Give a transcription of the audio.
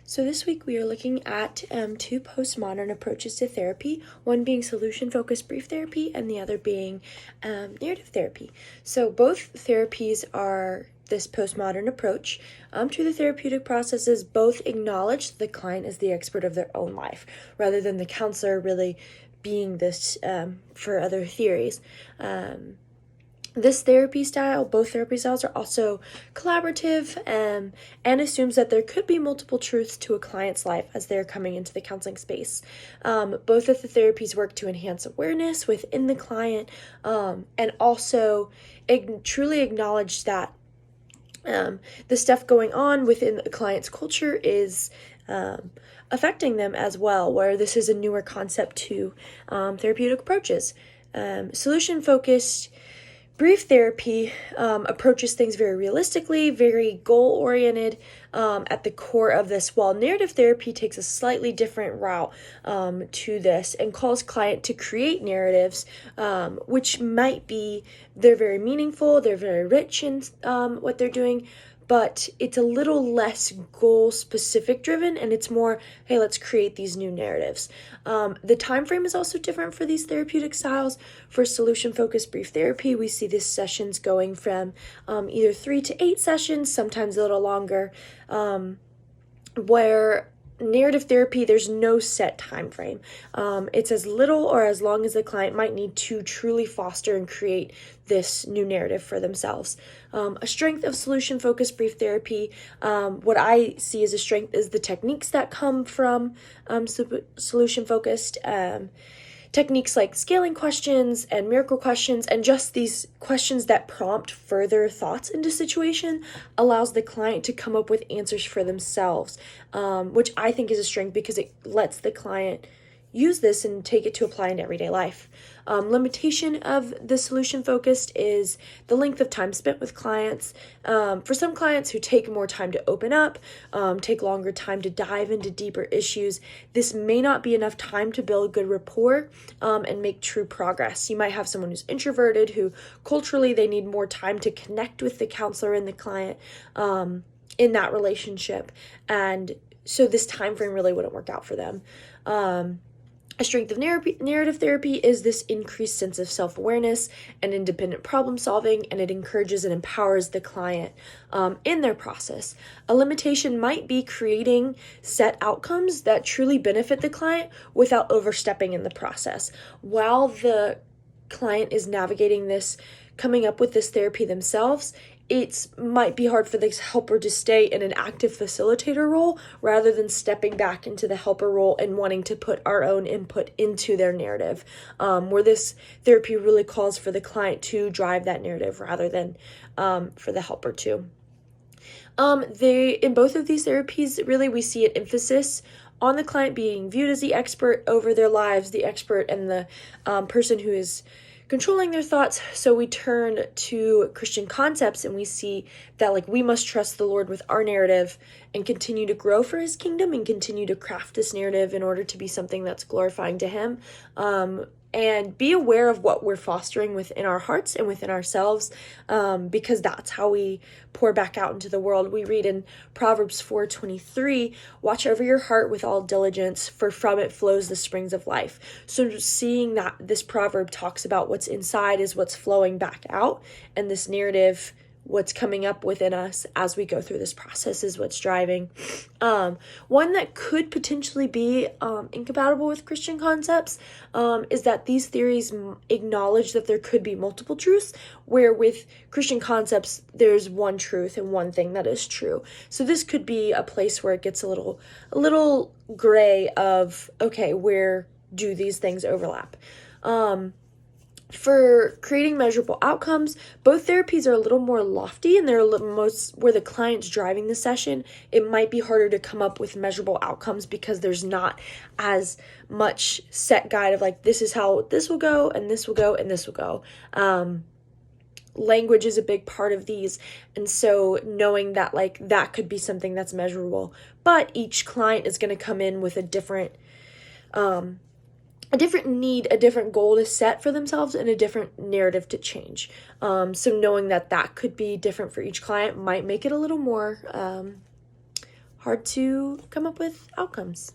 So this week we are looking at two postmodern approaches to therapy, one being solution-focused brief therapy and the other being narrative therapy. So both therapies are this postmodern approach to the therapeutic processes. Both acknowledge the client as the expert of their own life, rather than the counselor really being this for other theories. Both therapy styles are also collaborative and assumes that there could be multiple truths to a client's life as they're coming into the counseling space. Both of the therapies work to enhance awareness within the client and also truly acknowledge that the stuff going on within the client's culture is affecting them as well, where this is a newer concept to therapeutic approaches. Solution-focused brief therapy approaches things very realistically, very goal-oriented at the core of this, while narrative therapy takes a slightly different route to this and calls client to create narratives, which might be, they're very meaningful, they're very rich in what they're doing, but it's a little less goal-specific driven, and it's more, hey, let's create these new narratives. The time frame is also different for these therapeutic styles. For solution-focused brief therapy, we see these sessions going from either 3 to 8 sessions, sometimes a little longer, where narrative therapy, there's no set time frame. It's as little or as long as the client might need to truly foster and create this new narrative for themselves. A strength of solution-focused brief therapy, what I see as a strength is the techniques that come from solution-focused techniques like scaling questions and miracle questions, and just these questions that prompt further thoughts into situation, allows the client to come up with answers for themselves, which I think is a strength because it lets the client use this and take it to apply in everyday life. Limitation of the solution focused is the length of time spent with clients. For some clients who take more time to open up, take longer time to dive into deeper issues, this may not be enough time to build good rapport and make true progress. You might have someone who's introverted, who culturally they need more time to connect with the counselor and the client in that relationship, and so this time frame really wouldn't work out for them. A strength of narrative therapy is this increased sense of self-awareness and independent problem solving, and it encourages and empowers the client in their process. A limitation might be creating set outcomes that truly benefit the client without overstepping in the process. While the client is navigating this, coming up with this therapy themselves, it might be hard for the helper to stay in an active facilitator role rather than stepping back into the helper role and wanting to put our own input into their narrative, where this therapy really calls for the client to drive that narrative rather than for the helper to. In both of these therapies, really we see an emphasis on the client being viewed as the expert over their lives, the expert and the person who is controlling their thoughts. So we turn to Christian concepts and we see that we must trust the Lord with our narrative and continue to grow for his kingdom and continue to craft this narrative in order to be something that's glorifying to him. And be aware of what we're fostering within our hearts and within ourselves, because that's how we pour back out into the world. We read in Proverbs 4:23, watch over your heart with all diligence, for from it flows the springs of life. So seeing that this proverb talks about what's inside is what's flowing back out, and this narrative, what's coming up within us as we go through this process, is what's driving. One that could potentially be incompatible with Christian concepts is that these theories acknowledge that there could be multiple truths, where with Christian concepts, there's one truth and one thing that is true. So this could be a place where it gets a little gray of, okay, where do these things overlap? For creating measurable outcomes, both therapies are a little more lofty, and they're a little where the client's driving the session. It might be harder to come up with measurable outcomes because there's not as much set guide of this is how this will go, and this will go, and this will go. Language is a big part of these, and so knowing that that could be something that's measurable, but each client is going to come in with a different need, a different goal to set for themselves, and a different narrative to change. So knowing that could be different for each client might make it a little more hard to come up with outcomes.